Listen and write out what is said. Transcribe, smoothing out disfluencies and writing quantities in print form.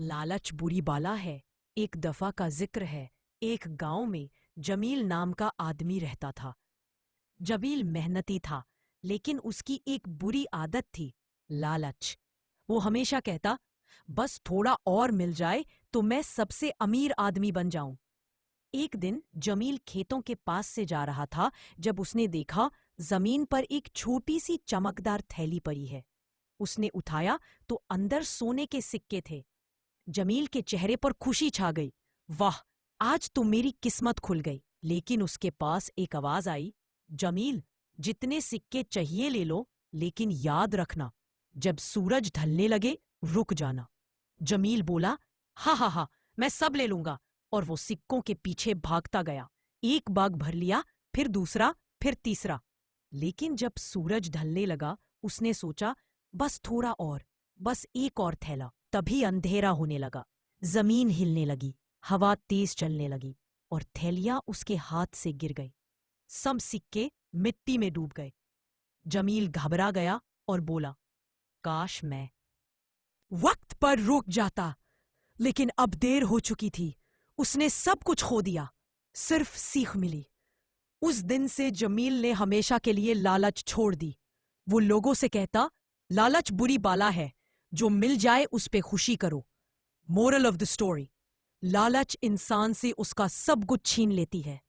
लालच बुरी बाला है। एक दफा का जिक्र है। एक गांव में जमील नाम का आदमी रहता था। जमील मेहनती था, लेकिन उसकी एक बुरी आदत थी, लालच। वो हमेशा कहता, बस थोड़ा और मिल जाए तो मैं सबसे अमीर आदमी बन जाऊं। एक दिन जमील खेतों के पास से जा रहा था जब उसने देखा जमीन पर एक छोटी सी चमकदार थैली पड़ी है। उसने उठाया तो अंदर सोने के सिक्के थे। जमील के चेहरे पर खुशी छा गई। वाह, आज तो मेरी किस्मत खुल गई। लेकिन उसके पास एक आवाज आई, जमील, जितने सिक्के चाहिए ले लो, लेकिन याद रखना, जब सूरज ढलने लगे रुक जाना। जमील बोला, हा हा हा, मैं सब ले लूंगा। और वो सिक्कों के पीछे भागता गया। एक बाग भर लिया, फिर दूसरा, फिर तीसरा। लेकिन जब सूरज ढलने लगा उसने सोचा, बस थोड़ा और, बस एक और थैला। तभी अंधेरा होने लगा, जमीन हिलने लगी, हवा तेज चलने लगी और थैलियां उसके हाथ से गिर गई। सब सिक्के मिट्टी में डूब गए। जमील घबरा गया और बोला, काश मैं वक्त पर रुक जाता। लेकिन अब देर हो चुकी थी। उसने सब कुछ खो दिया, सिर्फ सीख मिली। उस दिन से जमील ने हमेशा के लिए लालच छोड़ दी। वो लोगों से कहता, लालच बुरी बाला है, जो मिल जाए उस पे खुशी करो। मोरल ऑफ द स्टोरी, लालच इंसान से उसका सब कुछ छीन लेती है।